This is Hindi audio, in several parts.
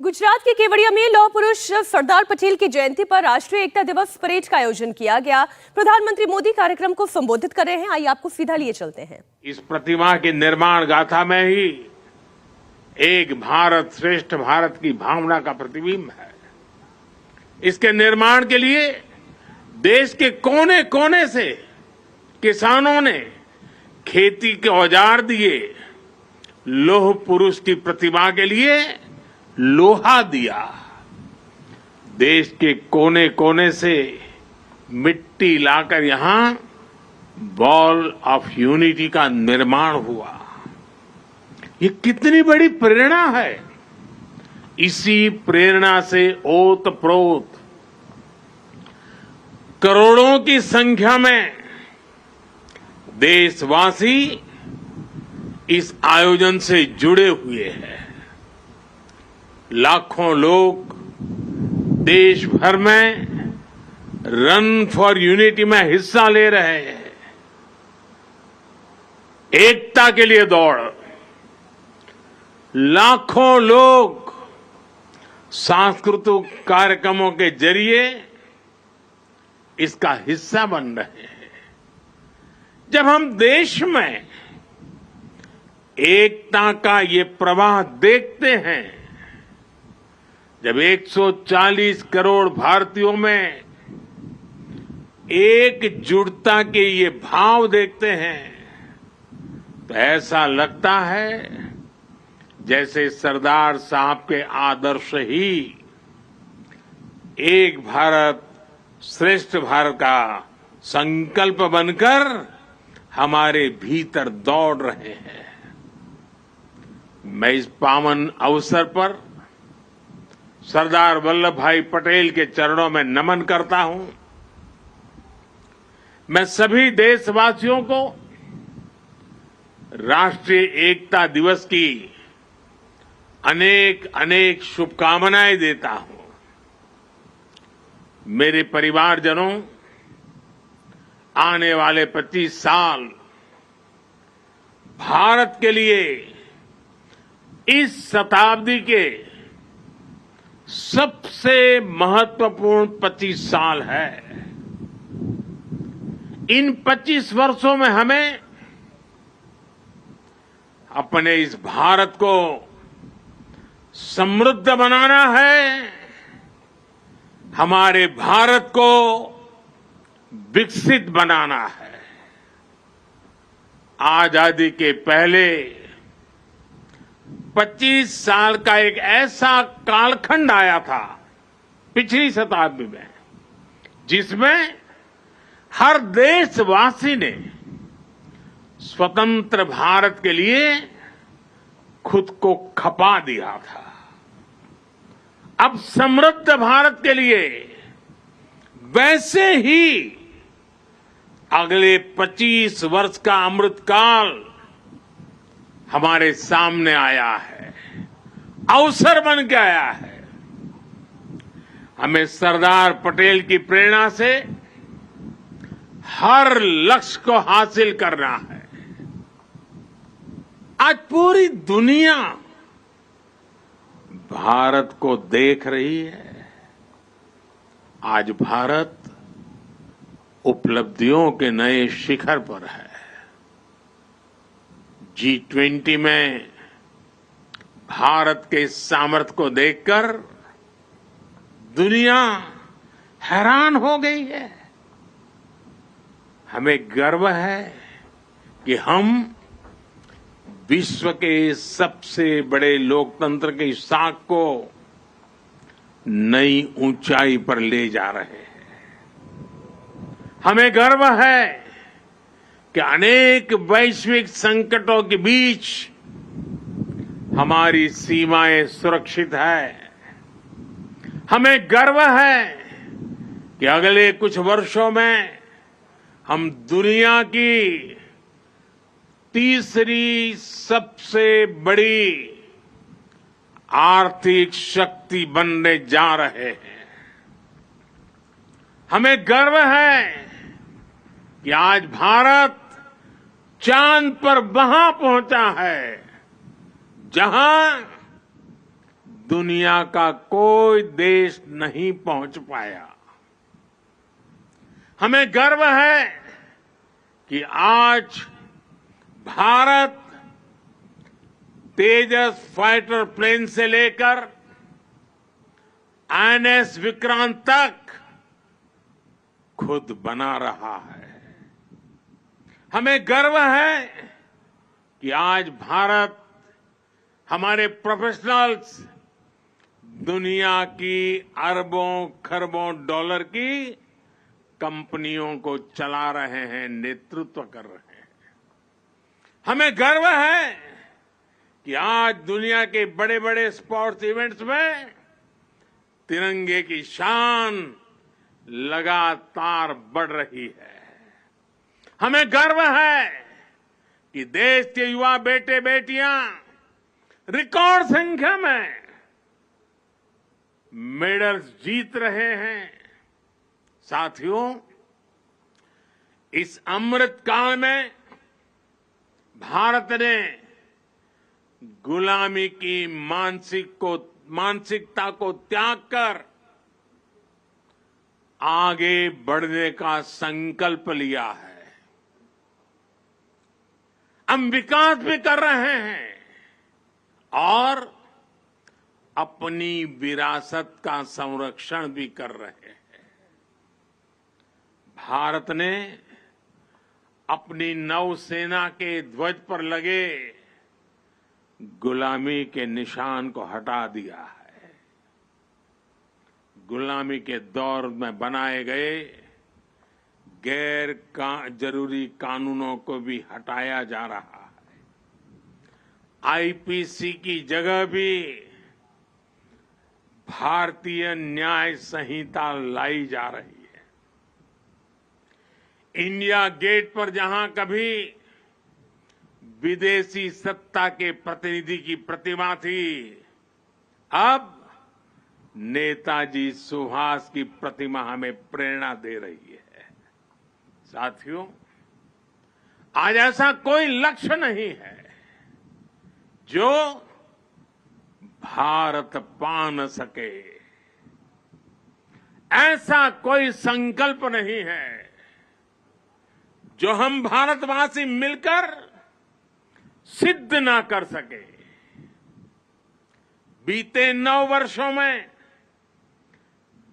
गुजरात के केवड़िया में लौह पुरुष सरदार पटेल की जयंती पर राष्ट्रीय एकता दिवस परेड का आयोजन किया गया। प्रधानमंत्री मोदी कार्यक्रम को संबोधित कर रहे हैं। आइए आपको सीधा लिए चलते हैं। इस प्रतिमा की निर्माण गाथा में ही एक भारत श्रेष्ठ भारत की भावना का प्रतिबिंब है। इसके निर्माण के लिए देश के कोने कोने से किसानों ने खेती के औजार दिए, लौह पुरुष की प्रतिमा के लिए लोहा दिया। देश के कोने कोने से मिट्टी लाकर यहां वॉल ऑफ यूनिटी का निर्माण हुआ। ये कितनी बड़ी प्रेरणा है। इसी प्रेरणा से ओतप्रोत करोड़ों की संख्या में देशवासी इस आयोजन से जुड़े हुए हैं। लाखों लोग देश भर में रन फॉर यूनिटी में हिस्सा ले रहे हैं। एकता के लिए दौड़, लाखों लोग सांस्कृतिक कार्यक्रमों के जरिए इसका हिस्सा बन रहे हैं। जब हम देश में एकता का ये प्रवाह देखते हैं, जब 140 करोड़ भारतीयों में एकजुटता के ये भाव देखते हैं, तो ऐसा लगता है जैसे सरदार साहब के आदर्श ही एक भारत श्रेष्ठ भारत का संकल्प बनकर हमारे भीतर दौड़ रहे हैं। मैं इस पावन अवसर पर सरदार वल्लभ भाई पटेल के चरणों में नमन करता हूं। मैं सभी देशवासियों को राष्ट्रीय एकता दिवस की अनेक अनेक शुभकामनाएं देता हूं। मेरे परिवारजनों, आने वाले 25 साल भारत के लिए इस शताब्दी के सबसे महत्वपूर्ण 25 साल है। इन 25 वर्षों में हमें अपने इस भारत को समृद्ध बनाना है, हमारे भारत को विकसित बनाना है। आजादी के पहले 25 साल का एक ऐसा कालखंड आया था पिछली शताब्दी में, जिसमें हर देशवासी ने स्वतंत्र भारत के लिए खुद को खपा दिया था। अब समृद्ध भारत के लिए वैसे ही अगले 25 वर्ष का अमृतकाल हमारे सामने आया है, अवसर बन के आया है। हमें सरदार पटेल की प्रेरणा से हर लक्ष्य को हासिल करना है। आज पूरी दुनिया भारत को देख रही है। आज भारत उपलब्धियों के नए शिखर पर है। G20 में भारत के सामर्थ्य को देखकर दुनिया हैरान हो गई है। हमें गर्व है कि हम विश्व के सबसे बड़े लोकतंत्र की साख को नई ऊंचाई पर ले जा रहे हैं। हमें गर्व है कि अनेक वैश्विक संकटों के बीच हमारी सीमाएं सुरक्षित है। हमें गर्व है कि अगले कुछ वर्षों में हम दुनिया की तीसरी सबसे बड़ी आर्थिक शक्ति बनने जा रहे हैं। हमें गर्व है कि आज भारत चांद पर वहां पहुंचा है जहां दुनिया का कोई देश नहीं पहुंच पाया। हमें गर्व है कि आज भारत तेजस फाइटर प्लेन से लेकर आईएनएस विक्रांत तक खुद बना रहा है। हमें गर्व है कि आज भारत हमारे प्रोफेशनल्स दुनिया की अरबों खरबों डॉलर की कंपनियों को चला रहे हैं, नेतृत्व कर रहे हैं। हमें गर्व है कि आज दुनिया के बड़े बड़े स्पोर्ट्स इवेंट्स में तिरंगे की शान लगातार बढ़ रही है। हमें गर्व है कि देश के युवा बेटे बेटियां रिकॉर्ड संख्या में मेडल्स जीत रहे हैं। साथियों, इस अमृत काल में भारत ने गुलामी की मानसिकता को त्याग कर आगे बढ़ने का संकल्प लिया है। हम विकास भी कर रहे हैं और अपनी विरासत का संरक्षण भी कर रहे हैं। भारत ने अपनी नौसेना के ध्वज पर लगे गुलामी के निशान को हटा दिया है। गुलामी के दौर में बनाए गए जरूरी कानूनों को भी हटाया जा रहा है। आईपीसी की जगह भी भारतीय न्याय संहिता लाई जा रही है। इंडिया गेट पर जहां कभी विदेशी सत्ता के प्रतिनिधि की प्रतिमा थी, अब नेताजी सुभाष की प्रतिमा हमें प्रेरणा दे रही है। साथियों, आज ऐसा कोई लक्ष्य नहीं है जो भारत पा न सके। ऐसा कोई संकल्प नहीं है जो हम भारतवासी मिलकर सिद्ध ना कर सके। बीते 9 वर्षों में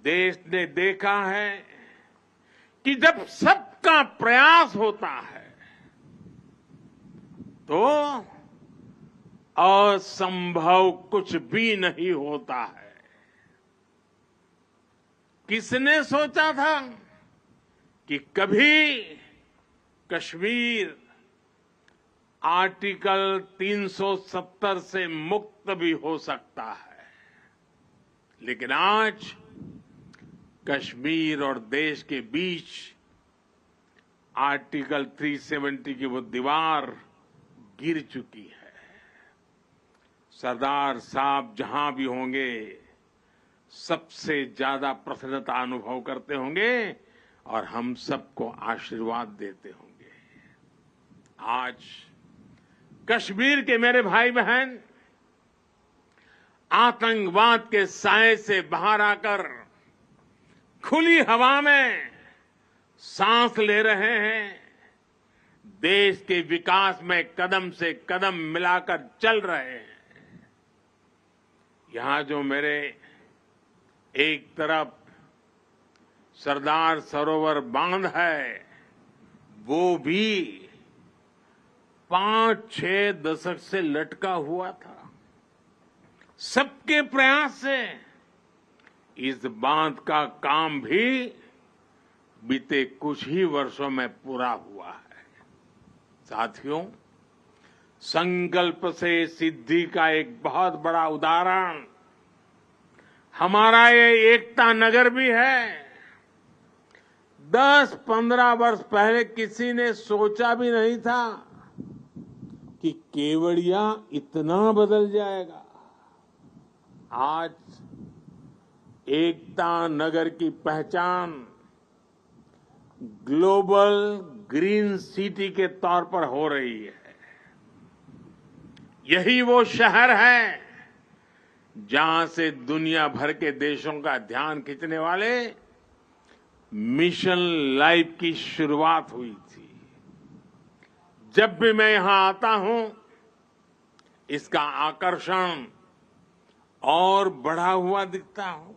देश ने देखा है कि जब सबका प्रयास होता है तो असंभव कुछ भी नहीं होता है। किसने सोचा था कि कभी कश्मीर आर्टिकल 370 से मुक्त भी हो सकता है। लेकिन आज कश्मीर और देश के बीच आर्टिकल 370 की वो दीवार गिर चुकी है। सरदार साहब जहां भी होंगे सबसे ज्यादा प्रसन्नता अनुभव करते होंगे और हम सबको आशीर्वाद देते होंगे। आज कश्मीर के मेरे भाई बहन आतंकवाद के साए से बाहर आकर खुली हवा में सांस ले रहे हैं, देश के विकास में कदम से कदम मिलाकर चल रहे हैं। यहां जो मेरे एक तरफ सरदार सरोवर बांध है, वो भी 5-6 दशक से लटका हुआ था। सबके प्रयास से इस बांध का काम भी बीते कुछ ही वर्षों में पूरा हुआ है। साथियों, संकल्प से सिद्धि का एक बहुत बड़ा उदाहरण हमारा ये एकता नगर भी है। 10-15 वर्ष पहले किसी ने सोचा भी नहीं था कि केवड़िया इतना बदल जाएगा। आज एकता नगर की पहचान ग्लोबल ग्रीन सिटी के तौर पर हो रही है। यही वो शहर है जहां से दुनिया भर के देशों का ध्यान खींचने वाले मिशन लाइफ की शुरुआत हुई थी। जब भी मैं यहां आता हूं, इसका आकर्षण और बढ़ा हुआ दिखता हूं।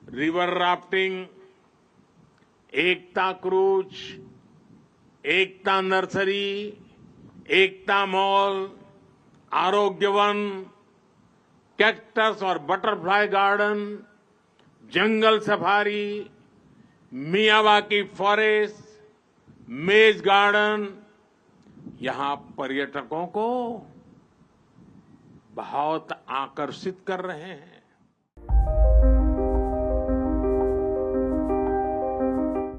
रिवर राफ्टिंग, एकता क्रूज, एकता नर्सरी, एकता मॉल, आरोग्य वन, कैक्टस और बटरफ्लाई गार्डन, जंगल सफारी, मियावाकी फॉरेस्ट, मेज गार्डन, यहां पर्यटकों को बहुत आकर्षित कर रहे हैं।